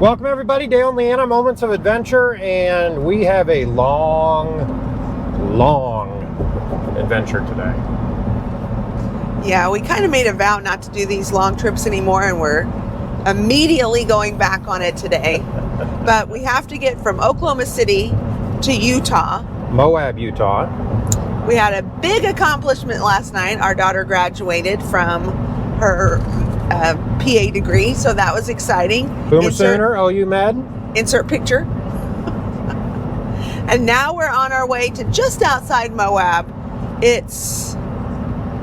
Welcome everybody, Dale and Leanna, Moments of Adventure, and we have a long adventure today. Yeah, we kind of made a vow not to do these long trips anymore, and we're immediately going back on it today. But we have to get from Oklahoma City to Utah. Moab, Utah. We had a big accomplishment last night. Our daughter graduated from her PA degree, so that was exciting. Boomer Sooner, OU Med. Insert picture. And now we're on our way to just outside Moab. It's,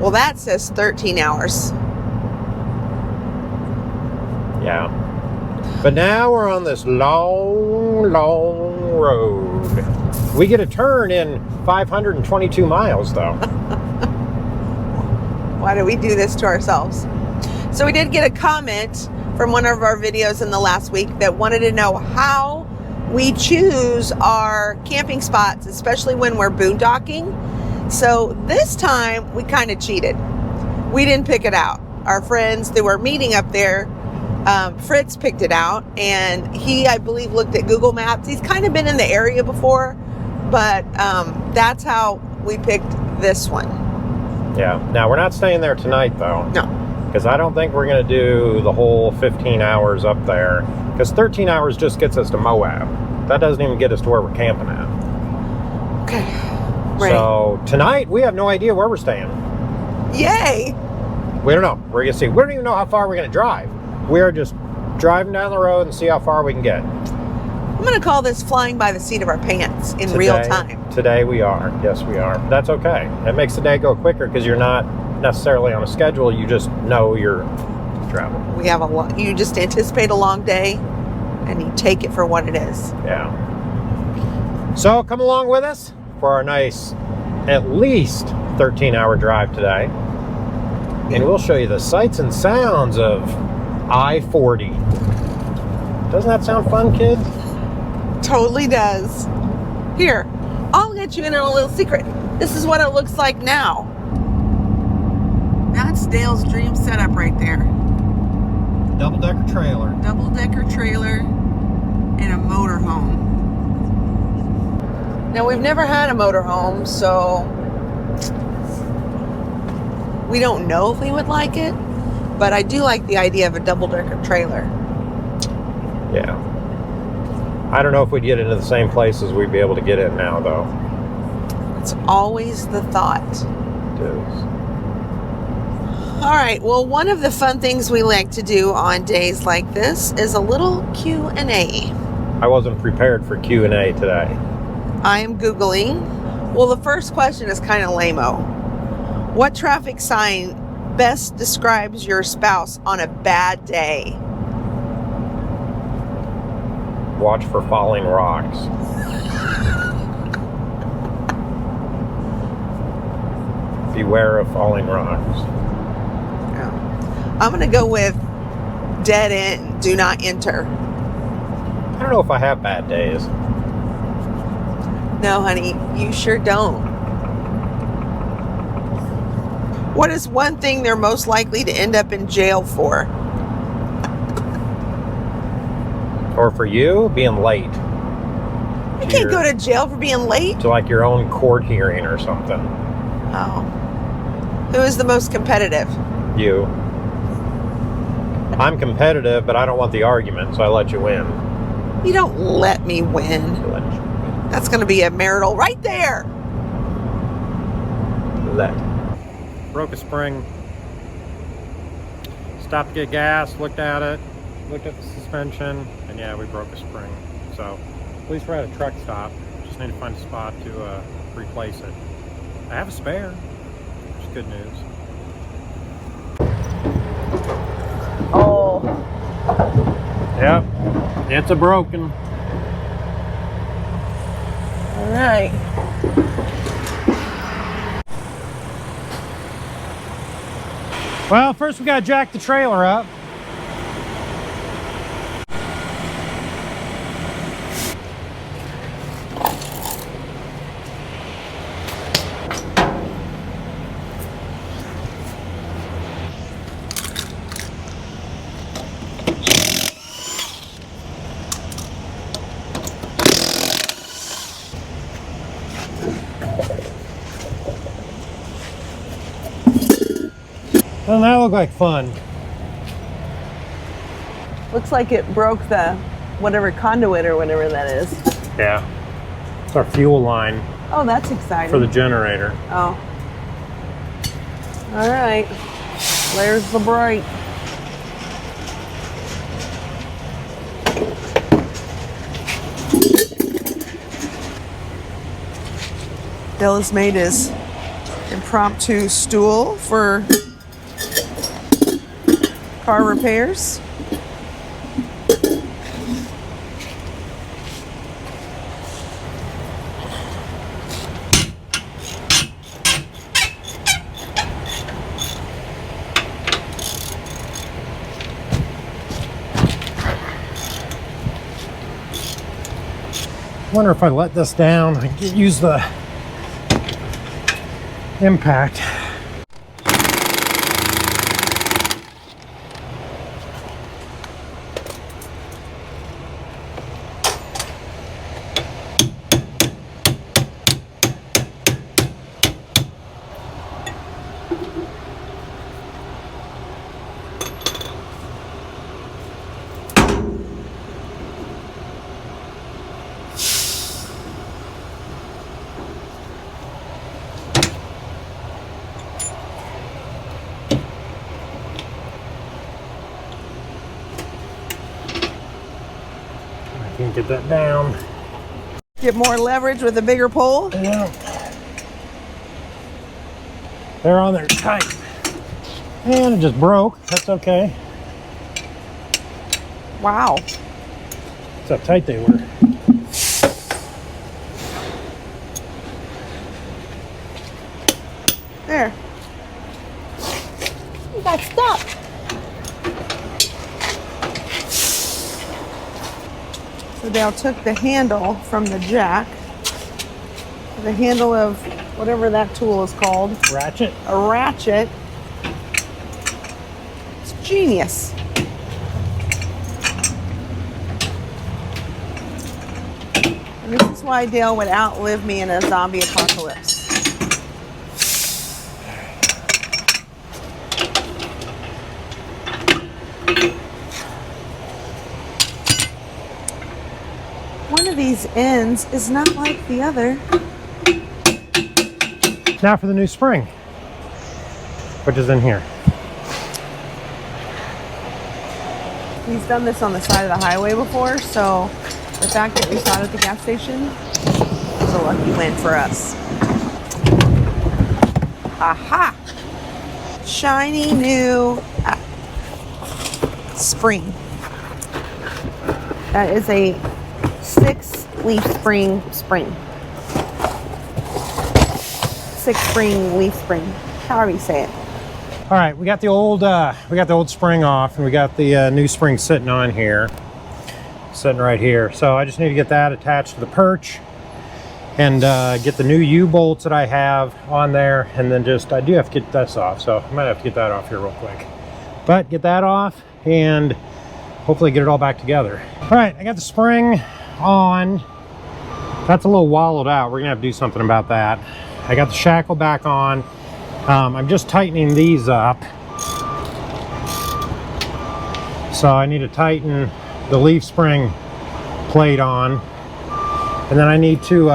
well, that says 13 hours. Yeah. But now we're on this long road. We get a turn in 522 miles, though. Why do we do this to ourselves? So we did get a comment from one of our videos in the last week that wanted to know how we choose our camping spots, especially when we're boondocking. So this time we kind of cheated. We didn't pick it out. Our friends that were meeting up there, Fritz picked it out, and he, I believe, looked at Google Maps. He's kind of been in the area before, but that's how we picked this one. Yeah. Now, we're not staying there tonight, though. No. Because I don't think we're going to do the whole 15 hours up there. Because 13 hours just gets us to Moab. That doesn't even get us to where we're camping at. Okay. Right. So tonight, we have no idea where we're staying. Yay! We don't know. We're going to see. We don't even know how far we're going to drive. We're just driving down the road and see how far we can get. I'm going to call this flying by the seat of our pants in real time. Today we are. Yes, we are. That's okay. It makes the day go quicker because you're not necessarily on a schedule. You just know you're traveling. We have you just anticipate a long day and you take it for what it is. Yeah. So come along with us for our nice, at least 13-hour drive today. And we'll show you the sights and sounds of I-40. Doesn't that sound fun, kids? Totally does. Here, I'll let you in on a little secret. This is what it looks like now. That's Dale's dream setup right there. Double-decker trailer. Double-decker trailer and a motorhome. Now, we've never had a motorhome, so we don't know if we would like it, but I do like the idea of a double-decker trailer. Yeah. I don't know if we'd get into the same places we'd be able to get in now, though. It's always the thought. It is. All right, well, one of the fun things we like to do on days like this is a little Q&A. I wasn't prepared for Q&A today. I am Googling. Well, the first question is kind of lame-o. What traffic sign best describes your spouse on a bad day? Watch for falling rocks. Beware of falling rocks. I'm going to go with dead end, do not enter. I don't know if I have bad days. No, honey, you sure don't. What is one thing they're most likely to end up in jail for? Or for you, being late. You can't go to jail for being late. To like your own court hearing or something. Oh. Who is the most competitive? You. I'm competitive, but I don't want the argument, so I let you win. You don't let me win. That's going to be a marital right there. Broke a spring. Stopped to get gas, looked at it, looked at the suspension, and yeah, we broke a spring. So, at least we're at a truck stop. Just need to find a spot to replace it. I have a spare, which is good news. Oh. Yep, it's a broken. All right. Well, first we gotta jack the trailer up. Doesn't that look like fun? Looks like it broke the whatever conduit or whatever that is. Yeah. It's our fuel line Oh, that's exciting. for the generator. Oh. All right. There's the brake. Bill has made his impromptu stool for car repairs. I wonder if I let this down, I can use the impact. Can't get that down. Get more leverage with a bigger pole. Yeah. They're on there tight. And it just broke. That's okay. Wow. That's how tight they were. There. You got stuck. So Dale took the handle from the jack, the handle of whatever that tool is called, Ratchet. a ratchet. It's genius. And this is why Dale would outlive me in a zombie apocalypse. One of these ends is not like the other. Now for the new spring, which is in here. He's done this on the side of the highway before, so the fact that we saw it at the gas station was a lucky win for us. Aha! Shiny new spring. That is a 6-leaf spring. 6-spring leaf spring. However you say it. All right, we got the old spring off, and we got the new spring sitting on here, sitting right here. So I just need to get that attached to the perch, and get the new U-bolts that I have on there, and then I do have to get this off, so I might have to get that off here real quick. But get that off, and hopefully get it all back together. All right, I got the spring on. That's a little wallowed out. We're gonna have to do something about that. I got the shackle back on. I'm just tightening these up. So I need to tighten the leaf spring plate on. And then I need to,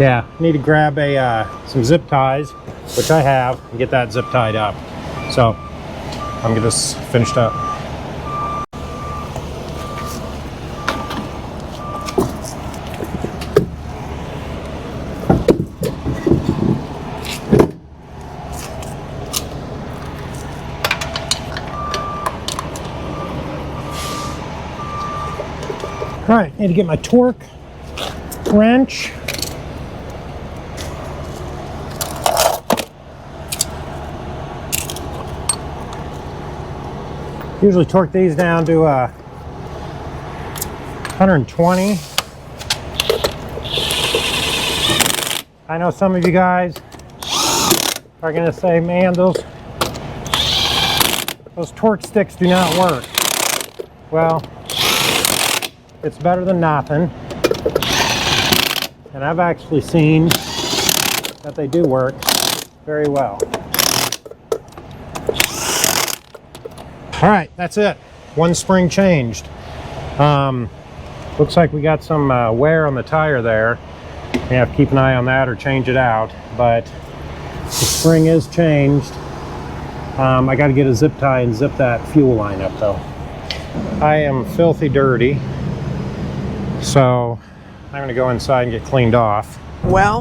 yeah, need to grab some zip ties, which I have, and get that zip tied up. So I'm gonna get this finished up. All right, need to get my torque wrench. Usually torque these down to 120. I know some of you guys are gonna say, man, those torque sticks do not work. Well, it's better than nothing, and I've actually seen that they do work very well. All right, that's it. One spring changed. Looks like we got some wear on the tire there. We have to keep an eye on that or change it out, but the spring is changed. I got to get a zip tie and zip that fuel line up though. I am filthy dirty, so I'm going to go inside and get cleaned off. Well,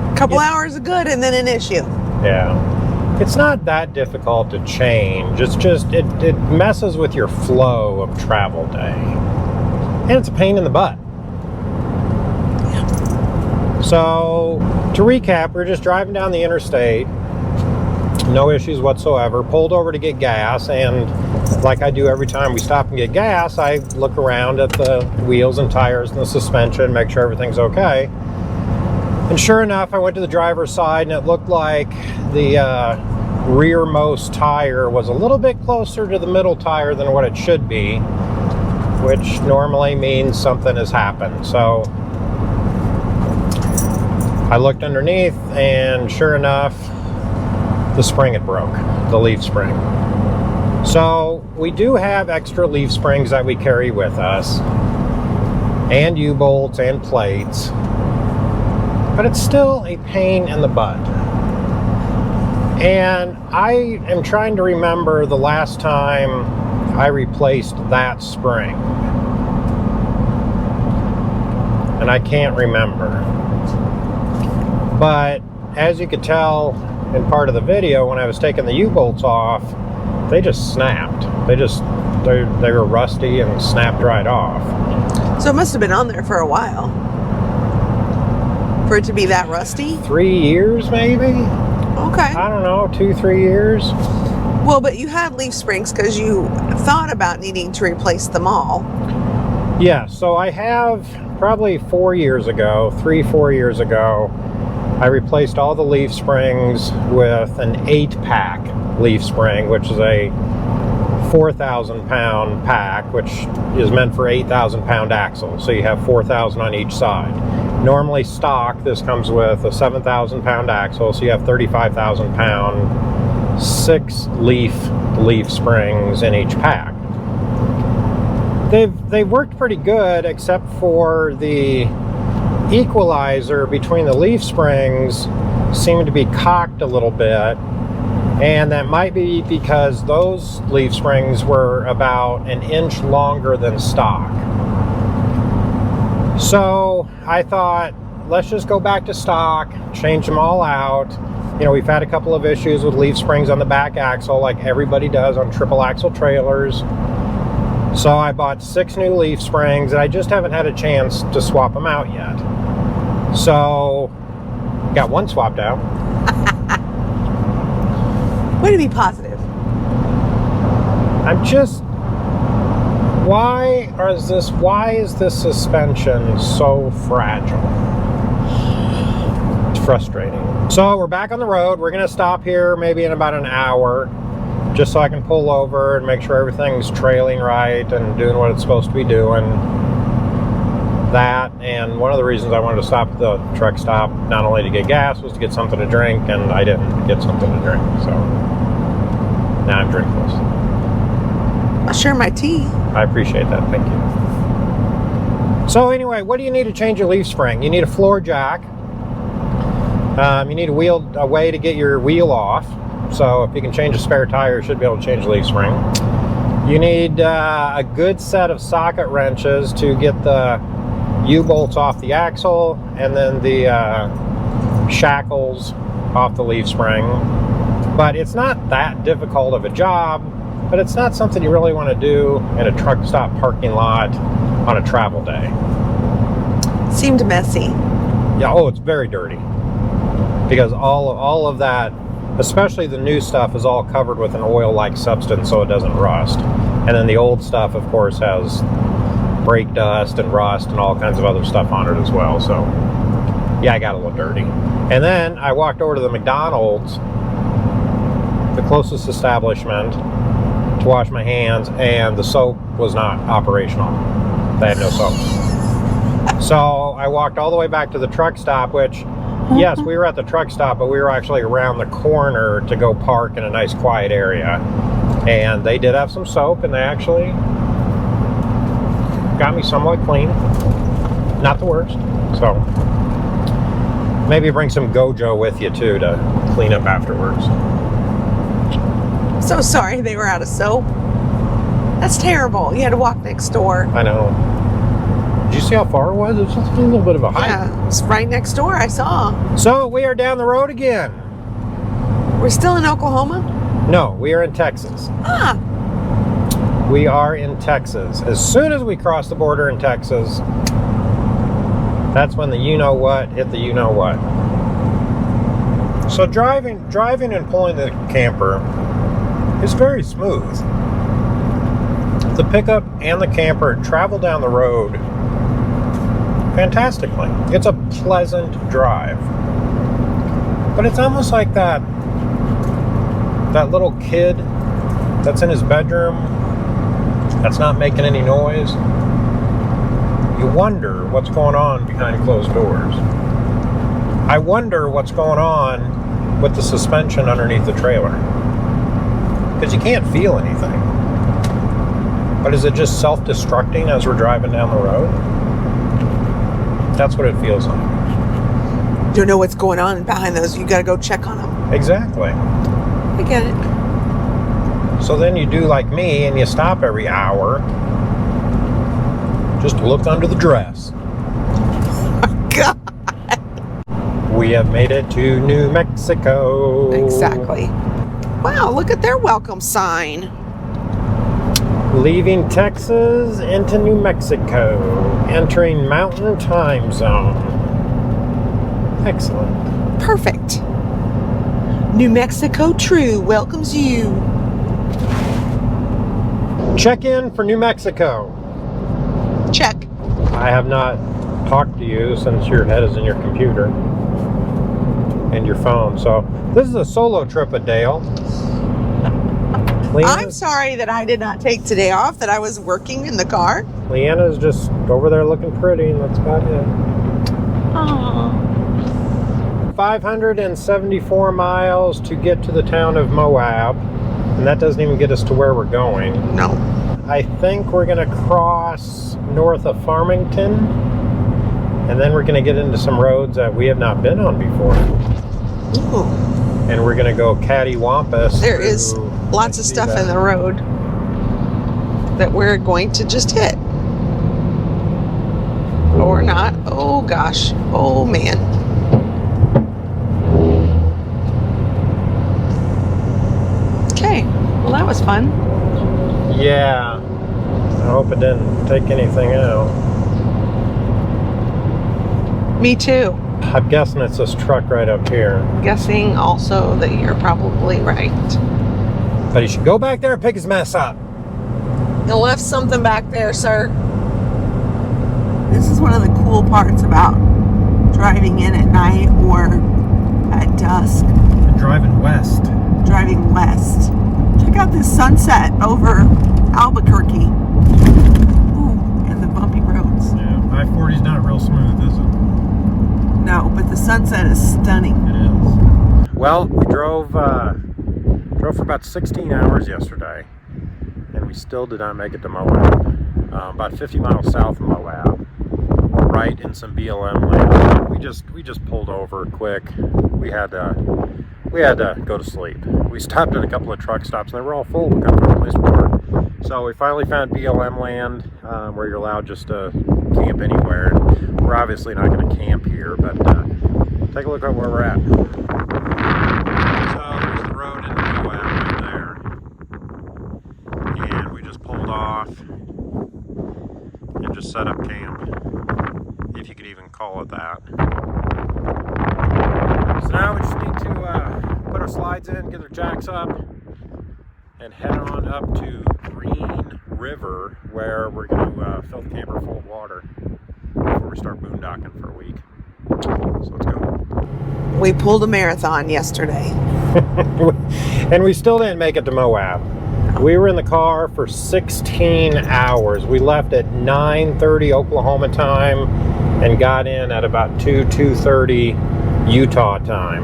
a couple hours of good and then an issue. Yeah. It's not that difficult to change. It's just, it messes with your flow of travel day. And it's a pain in the butt. So, to recap, we're just driving down the interstate. No issues whatsoever. Pulled over to get gas, and like I do every time we stop and get gas, I look around at the wheels and tires and the suspension, make sure everything's okay. And sure enough, I went to the driver's side, and it looked like the rearmost tire was a little bit closer to the middle tire than what it should be, which normally means something has happened. So I looked underneath, and sure enough, the spring had broke, the leaf spring. So we do have extra leaf springs that we carry with us, and U-bolts and plates, but it's still a pain in the butt. And I am trying to remember the last time I replaced that spring, and I can't remember. But as you could tell in part of the video, when I was taking the U-bolts off, they just snapped. They were rusty and snapped right off. So it must have been on there for a while for it to be that rusty. 3 years maybe? Okay. I don't know, 2-3 years. Well, but you had leaf springs because you thought about needing to replace them all. Yeah, so I have probably 4 years ago, 3-4 years ago, I replaced all the leaf springs with an 8-pack leaf spring, which is a 4,000 pound pack, which is meant for 8,000 pound axle. So you have 4,000 on each side. Normally stock, this comes with a 7,000 pound axle, so you have 35,000 pound 6 leaf springs in each pack. They've worked pretty good, except for the equalizer between the leaf springs seemed to be cocked a little bit, and that might be because those leaf springs were about an inch longer than stock. So I thought, let's just go back to stock, change them all out. You know, we've had a couple of issues with leaf springs on the back axle, like everybody does on triple axle trailers. So I bought 6 new leaf springs, and I just haven't had a chance to swap them out yet. So, got one swapped out. Way to be positive. I'm just, why is this suspension so fragile? It's frustrating. So we're back on the road. We're gonna stop here maybe in about an hour, just so I can pull over and make sure everything's trailing right and doing what it's supposed to be doing. That, and one of the reasons I wanted to stop at the truck stop, not only to get gas, was to get something to drink, and I didn't get something to drink, so now I'm drinkless. I'll share my tea. I appreciate that, thank you. So anyway, what do you need to change your leaf spring? You need a floor jack. You need a way to get your wheel off. So if you can change a spare tire, you should be able to change the leaf spring. You need a good set of socket wrenches to get the U-bolts off the axle, and then the shackles off the leaf spring. But it's not that difficult of a job, but it's not something you really want to do in a truck stop parking lot on a travel day. Seemed messy. Yeah, oh, it's very dirty. Because all of that, especially the new stuff, is all covered with an oil-like substance so it doesn't rust. And then the old stuff, of course, has brake dust and rust and all kinds of other stuff on it as well. So yeah, I got a little dirty. And then I walked over to the McDonald's, the closest establishment, to wash my hands, and the soap was not operational. They had no soap. So I walked all the way back to the truck stop, which Yes, we were at the truck stop, but we were actually around the corner to go park in a nice quiet area. And they did have some soap, and they actually got me somewhat clean. Not the worst. So maybe bring some Gojo with you too to clean up afterwards. So sorry they were out of soap. That's terrible. You had to walk next door. I know. Did you see how far it was? It was just a little bit of a hike. Yeah, it's right next door. I saw. So we are down the road again. We're still in Oklahoma? No, we are in Texas. Ah. We are in Texas. As soon as we cross the border in Texas, that's when the you-know-what hit the you-know-what. So driving and pulling the camper is very smooth. The pickup and the camper travel down the road fantastically. It's a pleasant drive. But it's almost like that little kid that's in his bedroom that's not making any noise. You wonder what's going on behind closed doors. I wonder what's going on with the suspension underneath the trailer. Because you can't feel anything. But is it just self-destructing as we're driving down the road? That's what it feels like. You don't know what's going on behind those. You got to go check on them. Exactly. I get it. So then you do like me and you stop every hour. Just look under the dress. God. We have made it to New Mexico. Exactly. Wow, look at their welcome sign. Leaving Texas into New Mexico. Entering Mountain Time Zone. Excellent. Perfect. New Mexico True welcomes you. Check in for New Mexico. Check. I have not talked to you since your head is in your computer and your phone. So this is a solo trip with Dale. I'm sorry that I did not take today off, that I was working in the car. Leanna's just over there looking pretty, and that's about it. Aww. 574 miles to get to the town of Moab, and that doesn't even get us to where we're going. No. I think we're going to cross north of Farmington, and then we're going to get into some roads that we have not been on before. Ooh. And we're going to go cattywampus. There is lots of stuff in the road that we're going to just hit. Or not. Oh gosh. Oh man. Okay. Well, that was fun. Yeah. I hope it didn't take anything out. Me too. I'm guessing it's this truck right up here. Guessing also that you're probably right. But he should go back there and pick his mess up. You left something back there, sir. This is one of the cool parts about driving in at night or at dusk. Driving west. Driving west. Check out this sunset over Albuquerque. Ooh, and the bumpy roads. Yeah, I-40's not real smooth, is it? No, but the sunset is stunning. It is. Well, we drove for about 16 hours yesterday, and we still did not make it to Moab. About 50 miles south of Moab, right in some BLM land. We just pulled over quick. We had to go to sleep. We stopped at a couple of truck stops, and they were all full. We got no place to park. So we finally found BLM land where you're allowed just to camp anywhere. And we're obviously not going to camp here, but take a look at where we're at. So there's the road into Moab right there. And we just pulled off and just set up camp, if you could even call it that. So now we just need to put our slides in, get our jacks up, and head on up to Green River, where we're going to fill the camper full of water before we start boondocking for a week. So let's go. We pulled a marathon yesterday. And we still didn't make it to Moab. We were in the car for 16 hours. We left at 9:30 Oklahoma time and got in at about 2:30 Utah time.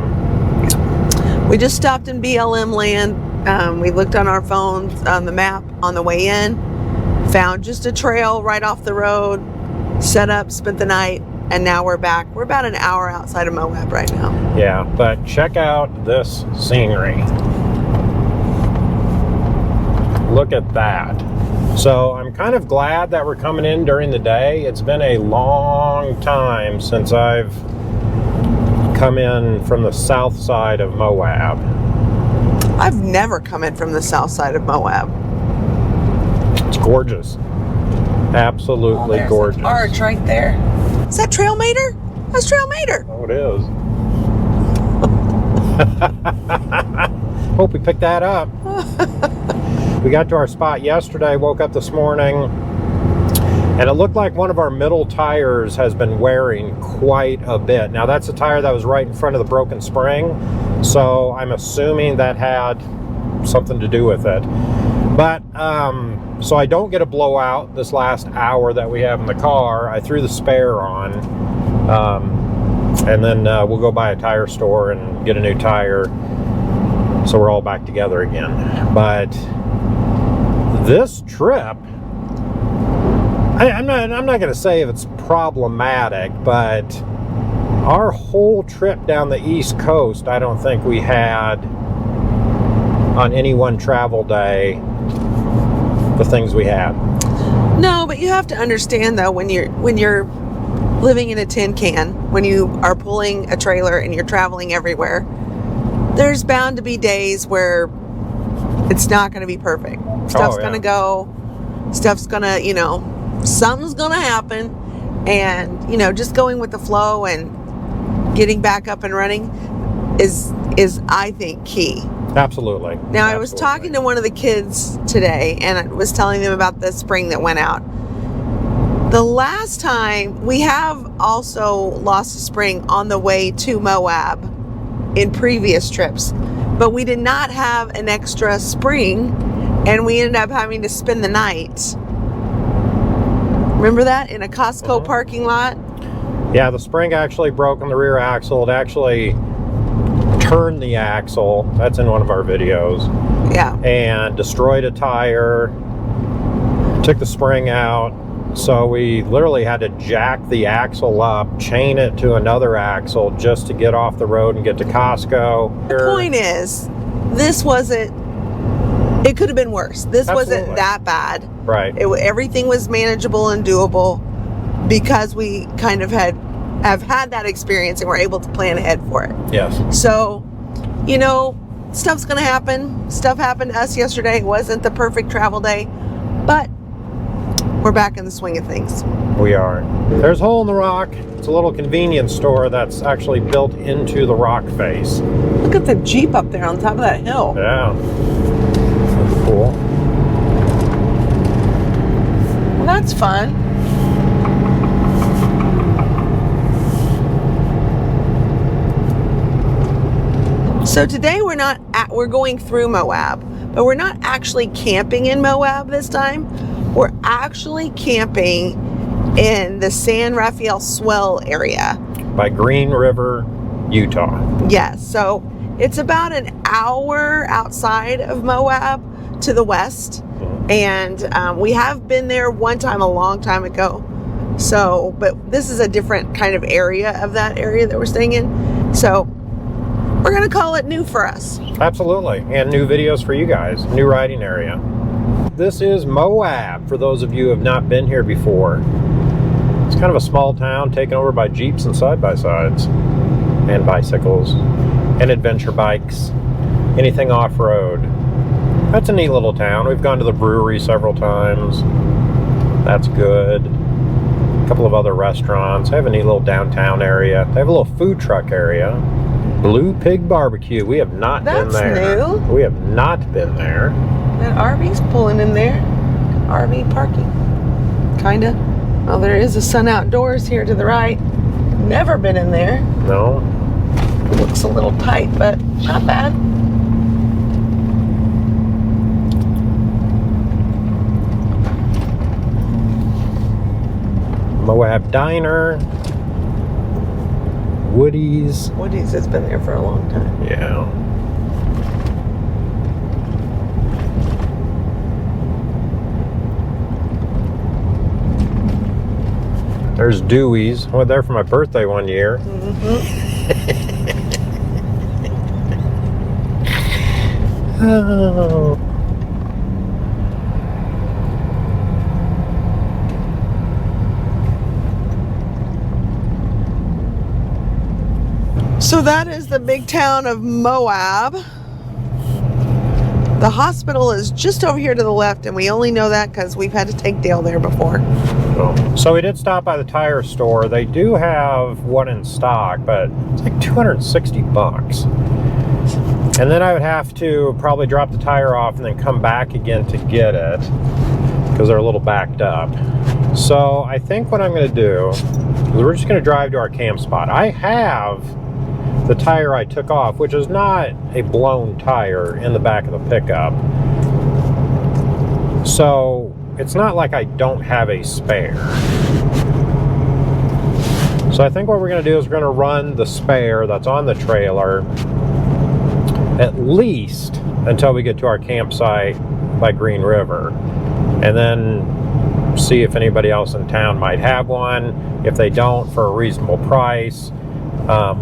We just stopped in BLM land. We looked on our phones on the map on the way in, found just a trail right off the road, set up, spent the night, and now we're back. We're about an hour outside of Moab right now. Yeah, but check out this scenery. Look at that. So I'm kind of glad that we're coming in during the day. It's been a long time since I've come in from the south side of Moab. I've never come in from the south side of Moab. It's gorgeous. Absolutely gorgeous. Arch right there. Is that Trail Mater? That's Trail Mater. Oh, it is. Hope we picked that up. We got to our spot yesterday, woke up this morning, and it looked like one of our middle tires has been wearing quite a bit. Now, that's the tire that was right in front of the broken spring, so I'm assuming that had something to do with it. But, so I don't get a blowout this last hour that we have in the car. I threw the spare on, and then we'll go by a tire store and get a new tire, so we're all back together again. But this trip, I'm not going to say if it's problematic, but our whole trip down the East Coast, I don't think we had on any one travel day the things we had. No, but you have to understand though, when you're living in a tin can, when you are pulling a trailer and you're traveling everywhere, there's bound to be days where it's not going to be perfect. Stuff's going to go, stuff's going to, something's going to happen. And, just going with the flow and getting back up and running is I think, key. Absolutely. Now, I was talking to one of the kids today, and I was telling them about the spring that went out. The last time, we have also lost a spring on the way to Moab in previous trips, but we did not have an extra spring, and we ended up having to spend the night. Remember that? In a Costco parking lot? Yeah, the spring actually broke on the rear axle. It actually turned the axle. That's in one of our videos. Yeah. And destroyed a tire. Took the spring out. So we literally had to jack the axle up, chain it to another axle just to get off the road and get to Costco. The point is, it could have been worse. This wasn't that bad. Right. Everything was manageable and doable because we kind of have had that experience and we're able to plan ahead for it. Yes. So, stuff's going to happen. Stuff happened to us yesterday. It wasn't the perfect travel day, but we're back in the swing of things. We are. There's a hole in the rock. It's a little convenience store that's actually built into the rock face. Look at the Jeep up there on top of that hill. Yeah. That's cool. Well, that's fun. So today we're going through Moab, but we're not actually camping in Moab this time. We're actually camping in the San Rafael Swell area. By Green River, Utah. Yes, so it's about an hour outside of Moab to the west. And we have been there one time a long time ago. So, but this is a different kind of area of that area that we're staying in. So we're going to call it new for us. Absolutely. And new videos for you guys. New riding area. This is Moab, for those of you who have not been here before. It's kind of a small town taken over by Jeeps and side-by-sides. And bicycles. And adventure bikes. Anything off-road. That's a neat little town. We've gone to the brewery several times. That's good. A couple of other restaurants. They have a neat little downtown area. They have a little food truck area. Blue Pig Barbecue. We have not been there. That's new. We have not been there. That RV's pulling in there. RV parking. Kinda. Well, there is a Sun Outdoors here to the right. Never been in there. No. Looks a little tight, but not bad. Moab Diner. Woody's. Woody's has been there for a long time. Yeah. There's Dewey's. I went there for my birthday one year. Oh. So that is the big town of Moab. The hospital is just over here to the left, and we only know that because we've had to take Dale there before. So we did stop by the tire store. They do have one in stock, but it's like $260. And then I would have to probably drop the tire off and then come back again to get it because they're a little backed up. So I think what I'm going to do is we're just going to drive to our camp spot. I have the tire I took off, which is not a blown tire, in the back of the pickup. So it's not like I don't have a spare. So I think what we're going to do is we're going to run the spare that's on the trailer at least until we get to our campsite by Green River, and then see if anybody else in town might have one. If they don't, for a reasonable price,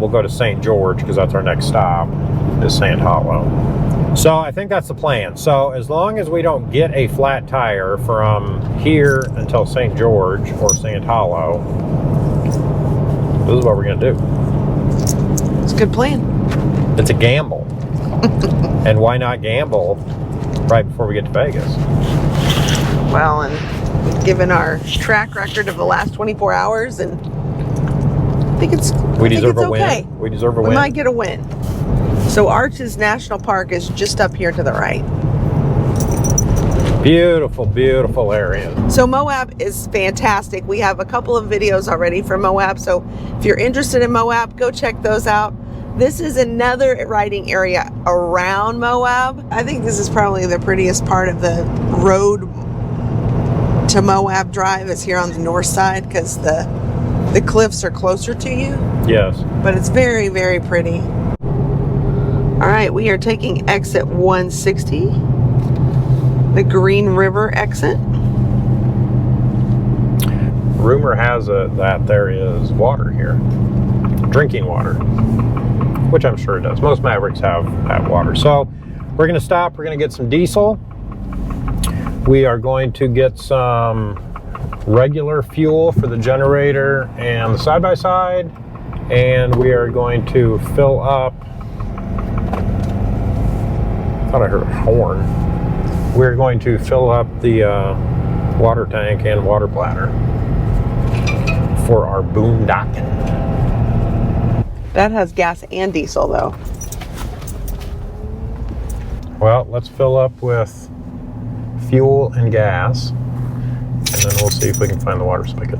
we'll go to St. George, because that's our next stop, is Sand Hollow. So I think that's the plan. So as long as we don't get a flat tire from here until St. George or Sand Hollow, this is what we're going to do. It's a good plan. It's a gamble. And why not gamble right before we get to Vegas? Well, and given our track record of the last 24 hours, and I think it's We deserve a okay. win. We deserve a win. We might get a win. So Arches National Park is just up here to the right. Beautiful, beautiful area. So Moab is fantastic. We have a couple of videos already for Moab. So if you're interested in Moab, go check those out. This is another riding area around Moab. I think this is probably the prettiest part of the road to Moab Drive, is here on the north side, because the cliffs are closer to you. Yes. But it's very, very pretty. All right, we are taking exit 160, the Green River exit. Rumor has it that there is water here, drinking water, which I'm sure it does. Most Mavericks have water. So we're going to stop. We're going to get some diesel. We are going to get some regular fuel for the generator and the side-by-side, and we are going to fill up. I thought I heard a horn. We're going to fill up the water tank and water bladder for our boondocking. That has gas and diesel, though. Well, let's fill up with fuel and gas, and then we'll see if we can find the water spigot.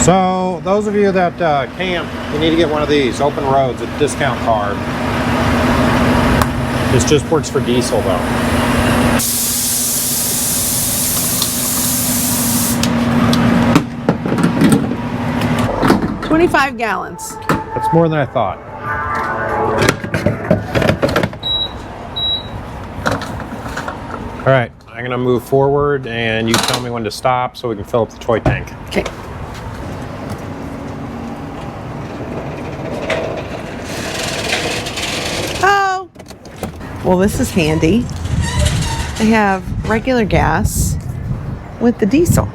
So, those of you that camp, you need to get one of these, Open Roads, a discount card. This just works for diesel, though. $25 gallons. That's more than I thought. All right, I'm gonna move forward and you tell me when to stop so we can fill up the toy tank. Okay. Oh. Well, this is handy. They have regular gas with the diesel.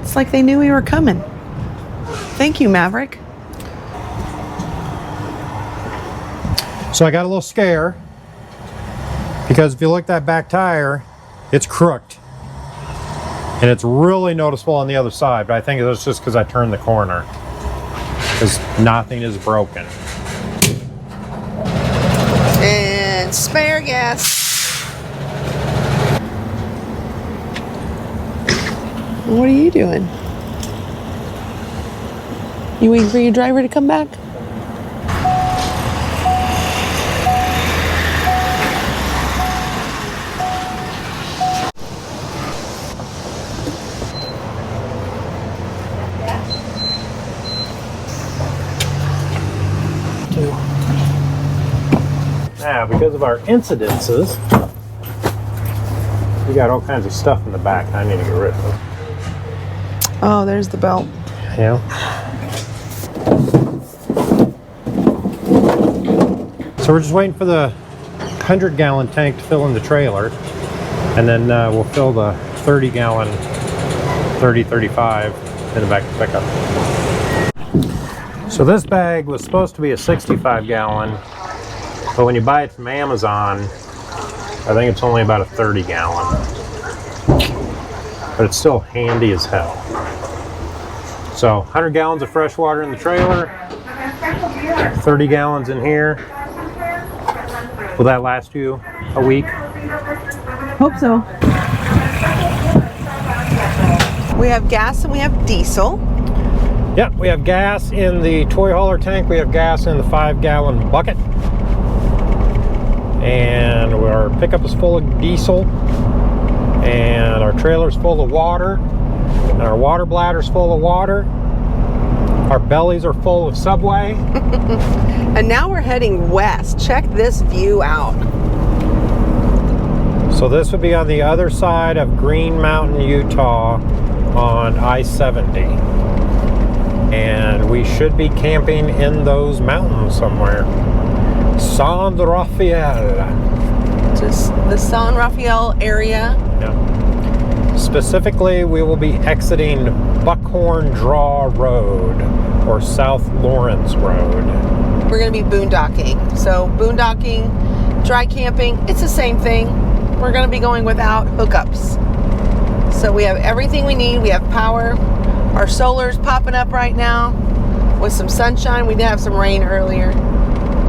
It's like they knew we were coming. Thank you, Maverick. So I got a little scare because if you look at that back tire, it's crooked. And it's really noticeable on the other side, but I think it's just because I turned the corner. Because nothing is broken. And spare gas. What are you doing? You waiting for your driver to come back? Now, because of our incidences, we got all kinds of stuff in the back I need to get rid of. Oh, there's the belt. Yeah. So we're just waiting for the 100-gallon tank to fill in the trailer, and then we'll fill the 30-gallon, 35 in the back of the pickup. So this bag was supposed to be a 65-gallon, but when you buy it from Amazon, I think it's only about a 30-gallon. But it's still handy as hell. So 100 gallons of fresh water in the trailer, 30 gallons in here. Will that last you a week? Hope so. We have gas and we have diesel. Yep, we have gas in the toy hauler tank. We have gas in the 5-gallon bucket. And our pickup is full of diesel. And our trailer's full of water. And our water bladder's full of water. Our bellies are full of Subway. And now we're heading west. Check this view out. So this would be on the other side of Green Mountain, Utah on I-70. And we should be camping in those mountains somewhere. San Rafael. Just the San Rafael area. Yeah. Specifically, we will be exiting Buckhorn Draw Road or South Lawrence Road. We're going to be boondocking. So boondocking, dry camping, it's the same thing. We're going to be going without hookups. So we have everything we need. We have power. Our solar's popping up right now with some sunshine. We did have some rain earlier,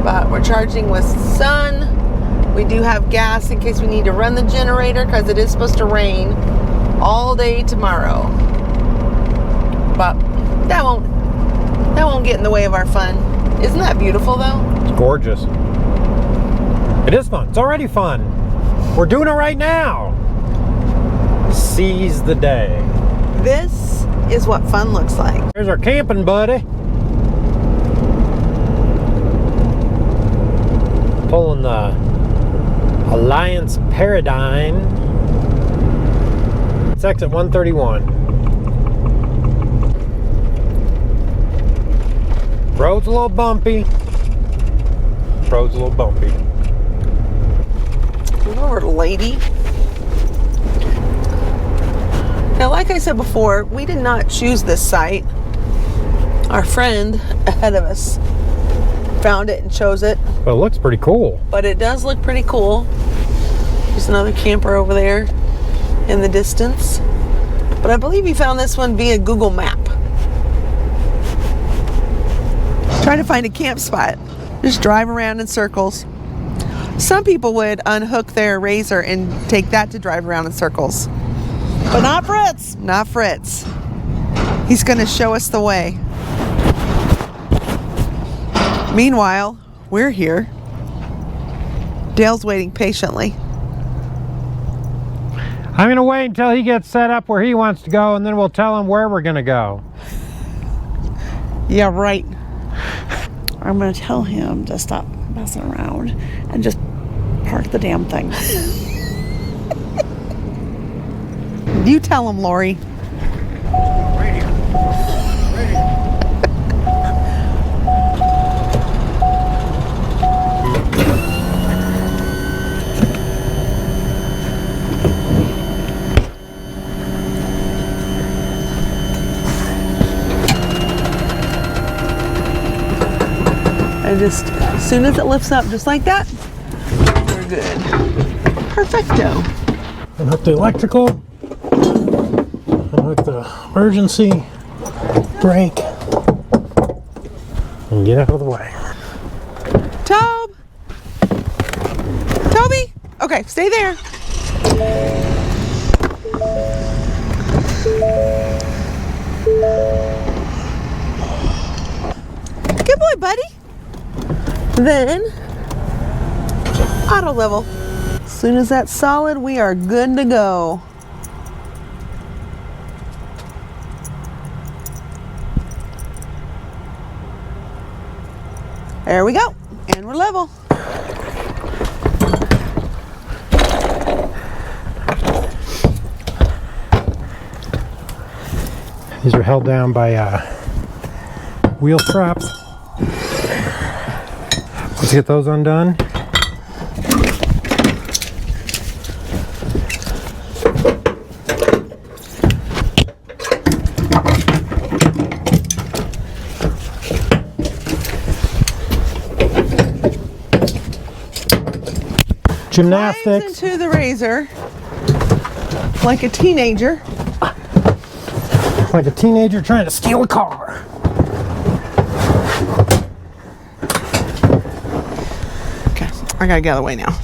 but we're charging with sun. We do have gas in case we need to run the generator because it is supposed to rain all day tomorrow. But that won't get in the way of our fun. Isn't that beautiful though? It's gorgeous. It is fun. It's already fun. We're doing it right now. Seize the day. This is what fun looks like. There's our camping buddy. Pulling the Alliance Paradigm. It's exit 131. Road's a little bumpy. Road's a little bumpy. Move over, lady. Now, like I said before, we did not choose this site. Our friend ahead of us found it and chose it. But it looks pretty cool. But it does look pretty cool. There's another camper over there in the distance. But I believe he found this one via Google Map. Trying to find a camp spot. Just drive around in circles. Some people would unhook their razor and take that to drive around in circles. But not Fritz. Not Fritz. He's going to show us the way. Meanwhile, we're here. Dale's waiting patiently. I'm going to wait until he gets set up where he wants to go, and then we'll tell him where we're going to go. Yeah, right. I'm going to tell him to stop messing around and just park the damn thing. You tell him, Lori. Right here. Right here. And just, as soon as it lifts up just like that, we're good. Perfecto. Unhook the electrical. Unhook the emergency brake. And get out of the way. Toby? Okay, stay there. Good boy, buddy. Then, auto level. As soon as that's solid, we are good to go. There we go. And we're level. These are held down by wheel straps. Let's get those undone. Gymnastics. Climbs into the razor like a teenager. Like a teenager trying to steal a car. Okay, I gotta get out of the way now.